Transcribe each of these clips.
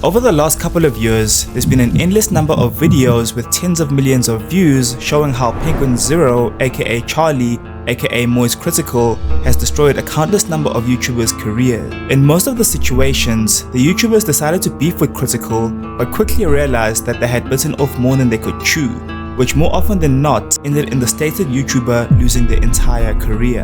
Over the last couple of years, there's been an endless number of videos with tens of millions of views showing how Penguinz0, aka Charlie, aka Moist Critical, has destroyed a countless number of YouTubers' careers. In most of the situations, the YouTubers decided to beef with Critical, but quickly realized that they had bitten off more than they could chew, which more often than not ended in the stated YouTuber losing their entire career.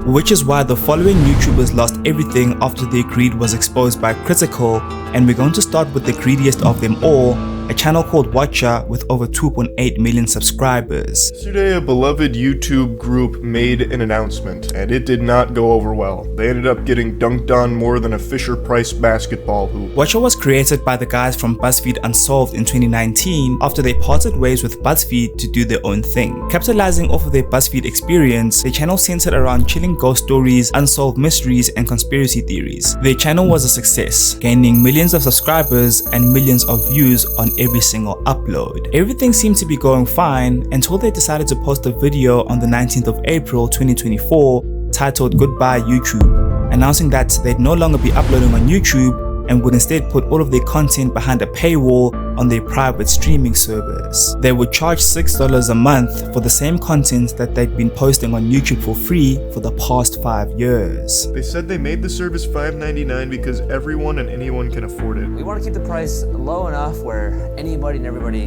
Which is why the following YouTubers lost everything after their greed was exposed by Critical, and we're going to start with the greediest of them all, a channel called Watcher with over 2.8 million subscribers. Yesterday, a beloved YouTube group made an announcement, and it did not go over well. They ended up getting dunked on more than a Fisher-Price basketball hoop. Watcher was created by the guys from BuzzFeed Unsolved in 2019 after they parted ways with BuzzFeed to do their own thing. Capitalizing off of their BuzzFeed experience, their channel centered around chilling ghost stories, unsolved mysteries, and conspiracy theories. Their channel was a success, gaining millions of subscribers and millions of views on every single upload. Everything seemed to be going fine until they decided to post a video on the 19th of April 2024 titled Goodbye YouTube, announcing that they'd no longer be uploading on YouTube and would instead put all of their content behind a paywall on their private streaming service. They would charge $6 a month for the same content that they'd been posting on YouTube for free for the past 5 years. They said they made the service $5.99 because everyone and anyone can afford it. We want to keep the price low enough where anybody and everybody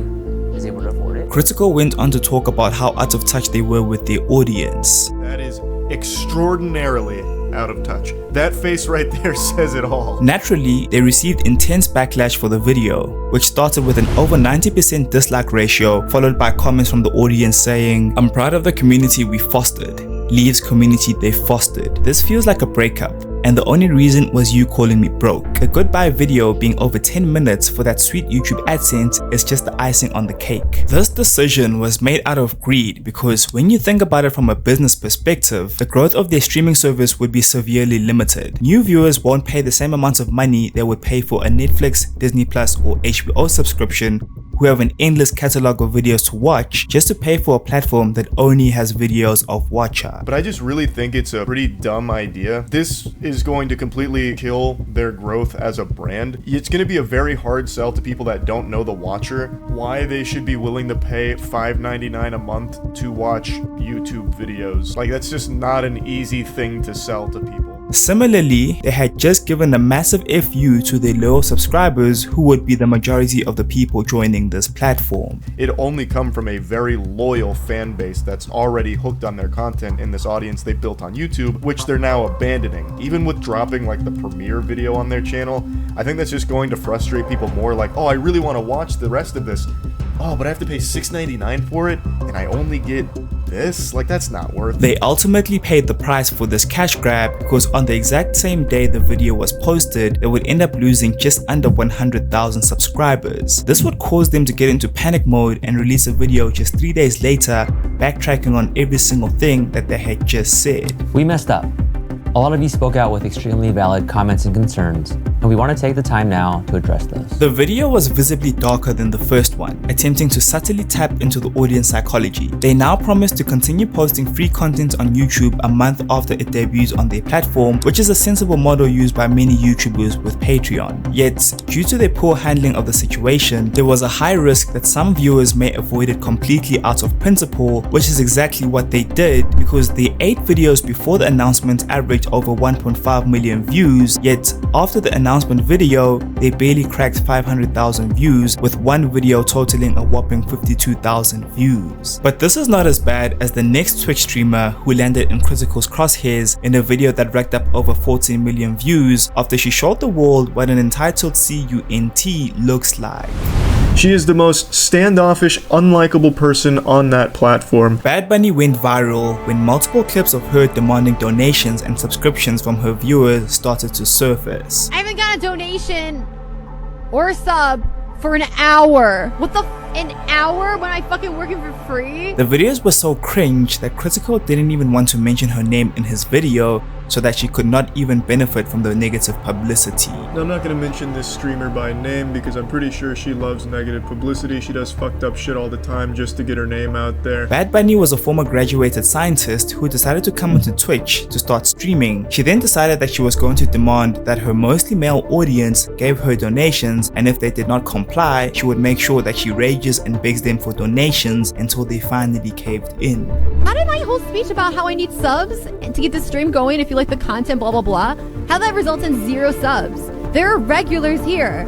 is able to afford it. Critical went on to talk about how out of touch they were with their audience. That is extraordinarily out of touch. That face right there says it all. Naturally, they received intense backlash for the video, which started with an over 90% dislike ratio, followed by comments from the audience saying, "I'm proud of the community we fostered. Leaves community they fostered. This feels like a breakup, and the only reason was you calling me broke." The goodbye video being over 10 minutes for that sweet YouTube AdSense is just the icing on the cake. This decision was made out of greed because when you think about it from a business perspective, the growth of their streaming service would be severely limited. New viewers won't pay the same amount of money they would pay for a Netflix, Disney Plus, or HBO subscription, who have an endless catalog of videos to watch, just to pay for a platform that only has videos of Watcher. But I just really think it's a pretty dumb idea. This is going to completely kill their growth as a brand. It's going to be a very hard sell to people that don't know the Watcher why they should be willing to pay $5.99 a month to watch YouTube videos. Like, that's just not an easy thing to sell to people. Similarly, they had just given a massive FU to their loyal subscribers who would be the majority of the people joining this platform. It only come from a very loyal fan base that's already hooked on their content in this audience they built on YouTube, which they're now abandoning. Even with dropping like the premiere video on their channel, I think that's just going to frustrate people more. Like, oh, I really want to watch the rest of this. Oh, but I have to pay $6.99 for it, and I only get this? Like, that's not worth it. They ultimately paid the price for this cash grab because on the exact same day the video was posted, they would end up losing just under 100,000 subscribers. This would cause them to get into panic mode and release a video just 3 days later, backtracking on every single thing that they had just said. We messed up. A lot of you spoke out with extremely valid comments and concerns, and we want to take the time now to address those. The video was visibly darker than the first one, attempting to subtly tap into the audience psychology. They now promise to continue posting free content on YouTube a month after it debuts on their platform, which is a sensible model used by many YouTubers with Patreon. Yet, due to their poor handling of the situation, there was a high risk that some viewers may avoid it completely out of principle, which is exactly what they did because the 8 videos before the announcement averaged over 1.5 million views, yet after the announcement video, they barely cracked 500,000 views, with one video totaling a whopping 52,000 views. But this is not as bad as the next Twitch streamer who landed in Critical's crosshairs in a video that racked up over 14 million views after she showed the world what an entitled CUNT looks like. She is the most standoffish, unlikable person on that platform. Bad Bunny went viral when multiple clips of her demanding donations and subscriptions from her viewers started to surface. I haven't got a donation or a sub for an hour. What the an hour when I fucking working for free? The videos were so cringe that Critical didn't even want to mention her name in his video, so that she could not even benefit from the negative publicity. Now, I'm not going to mention this streamer by name because I'm pretty sure she loves negative publicity. She does fucked up shit all the time just to get her name out there. Bad Bunny was a former graduated scientist who decided to come onto Twitch to start streaming. She then decided that she was going to demand that her mostly male audience gave her donations, and if they did not comply, she would make sure that she rages and begs them for donations until they finally caved in. How did my whole speech about how I need subs to keep the stream going if you like the content, blah, blah, blah, how that results in 0 subs? There are regulars here.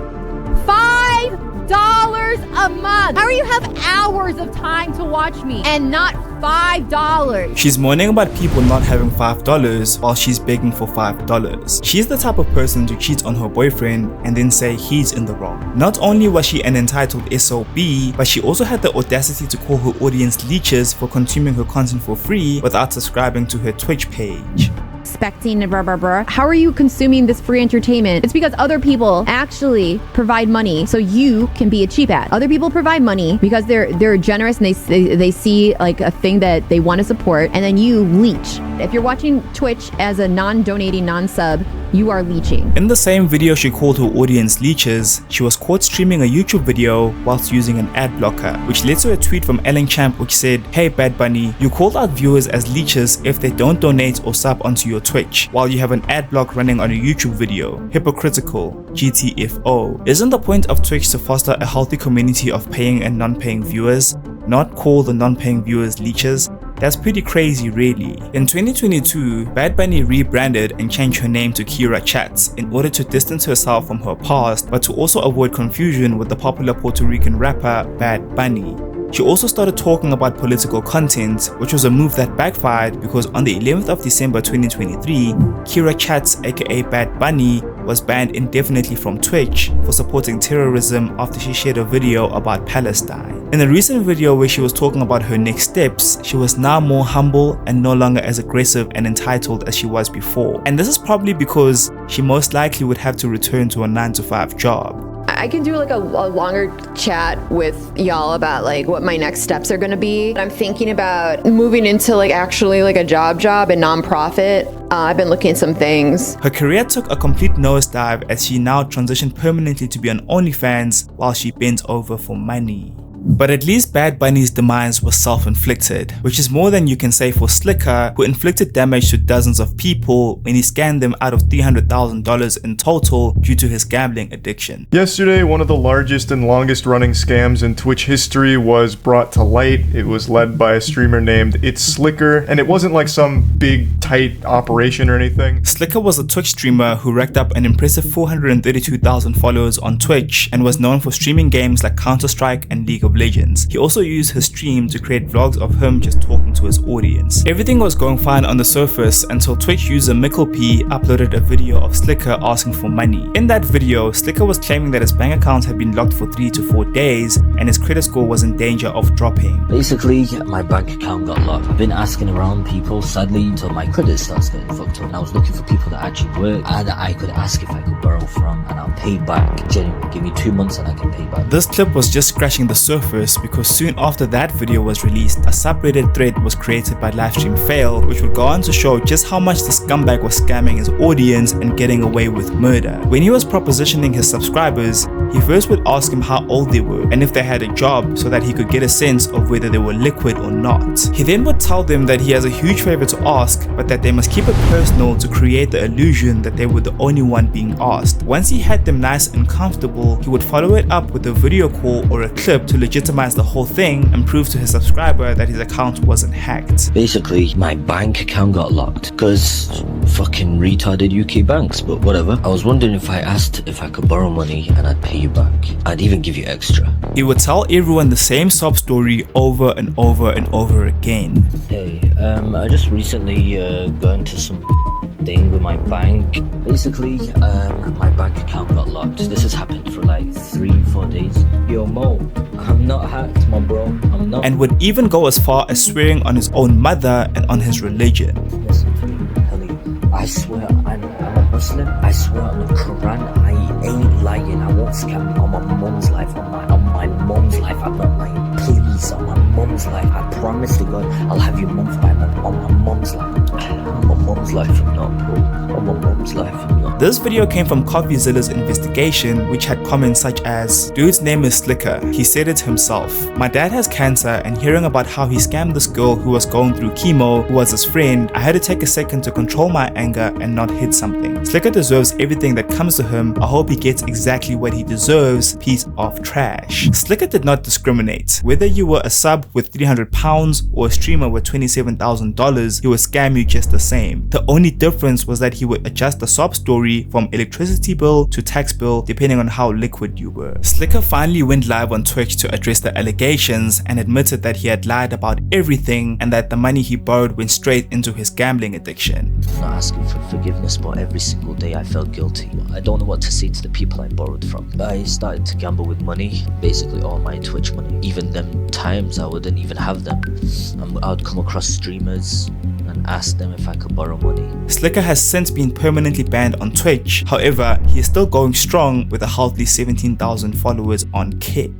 $5 a month. How do you have hours of time to watch me and not $5? She's moaning about people not having $5 while she's begging for $5. She's the type of person to cheat on her boyfriend and then say he's in the wrong. Not only was she an entitled SOB, but she also had the audacity to call her audience leeches for consuming her content for free without subscribing to her Twitch page. Expecting blah, blah, blah. How are you consuming this free entertainment? It's because other people actually provide money so you can be a cheap ad. Other people provide money because they're generous and they see like a thing that they want to support, and then you leech. If you're watching Twitch as a non-donating, non-sub, you are leeching. In the same video she called her audience leeches, she was caught streaming a YouTube video whilst using an ad blocker, which led to a tweet from Ellen Champ which said, "Hey Bad Bunny, you called out viewers as leeches if they don't donate or sub onto your Twitch while you have an ad block running on a YouTube video. Hypocritical. GTFO. Isn't the point of Twitch to foster a healthy community of paying and non-paying viewers, not call the non-paying viewers leeches? That's pretty crazy really." In 2022, Bad Bunny rebranded and changed her name to Kira Chats in order to distance herself from her past, but to also avoid confusion with the popular Puerto Rican rapper Bad Bunny. She also started talking about political content, which was a move that backfired because on the 11th of December 2023, Kira Chats aka Bad Bunny was banned indefinitely from Twitch for supporting terrorism after she shared a video about Palestine. In a recent video where she was talking about her next steps, she was now more humble and no longer as aggressive and entitled as she was before. And this is probably because she most likely would have to return to a 9-to-5 job. I can do like a longer chat with y'all about like what my next steps are gonna be. I'm thinking about moving into like actually like a job and nonprofit. I've been looking at some things. Her career took a complete nosedive as she now transitioned permanently to be on OnlyFans while she bent over for money. But at least Bad Bunny's demise was self-inflicted, which is more than you can say for Slicker, who inflicted damage to dozens of people when he scammed them out of $300,000 in total due to his gambling addiction. Yesterday, one of the largest and longest running scams in Twitch history was brought to light. It was led by a streamer named It's Slicker, and it wasn't like some big tight operation or anything. Slicker was a Twitch streamer who racked up an impressive 432,000 followers on Twitch and was known for streaming games like Counter-Strike and League of Legends. He also used his stream to create vlogs of him just talking to his audience. Everything was going fine on the surface until Twitch user Mickle P uploaded a video of Slicker asking for money. In that video, Slicker was claiming that his bank account had been locked for 3 to 4 days and his credit score was in danger of dropping. Basically, my bank account got locked. I've been asking around people, sadly, until my credit starts getting fucked up. And I was looking for people that actually work and I could ask if I could borrow from, and I'll pay back. Genuinely, give me 2 months and I can pay back. This clip was just scratching the surface because soon after that video was released, a subreddit thread was created by Livestream Fail, which would go on to show just how much the scumbag was scamming his audience and getting away with murder. When he was propositioning his subscribers, he first would ask him how old they were and if they had a job so that he could get a sense of whether they were liquid or not. He then would tell them that he has a huge favor to ask, but that they must keep it personal to create the illusion that they were the only one being asked. Once he had them nice and comfortable, he would follow it up with a video call or a clip to legitimize the whole thing and prove to his subscriber that his account wasn't hacked. Basically, my bank account got locked because fucking retarded UK banks, but whatever. I was wondering if I asked if I could borrow money and I'd pay you back. I'd even give you extra. He would tell everyone the same sob story over and over and over again. Hey, I just recently got into some thing with my bank. Basically, my bank account got locked. This has happened for like 3-4 days. Yo, Mo, I'm not hacked, my bro. I'm not. And would even go as far as swearing on his own mother and on his religion. Listen to me, Helly. I swear, I'm a Muslim? I swear on the Quran, I ain't lying. I won't scam on my mum's life, on my mum's life. I'm not lying. Please, on my mum's life. I promise to God, I'll have you month by month on my mum's life. On my mum's life, I'm not, bro. On my mum's life, I'm not. This video came from CoffeeZilla's investigation, which had comments such as, "Dude's name is Slicker. He said it himself. My dad has cancer, and hearing about how he scammed this girl who was going through chemo, who was his friend, I had to take a second to control my anger and not hit something. Slicker deserves everything that comes to him. I hope he gets exactly what he deserves. Piece of trash." Slicker did not discriminate. Whether you were a sub with 300 pounds or a streamer with $27,000, he would scam you just the same. The only difference was that he would adjust the sob story from electricity bill to tax bill depending on how liquid you were. Slicker finally went live on Twitch to address the allegations and admitted that he had lied about everything and that the money he borrowed went straight into his gambling addiction. I'm not asking for forgiveness, but every single day I felt guilty. I don't know what to say to the people I borrowed from. I started to gamble with money, basically all my Twitch money. Even them times I wouldn't even have them. I would come across streamers and ask them if I could borrow money. Slicker has since been permanently banned on Twitch. However, he is still going strong with a healthy 17,000 followers on Kick.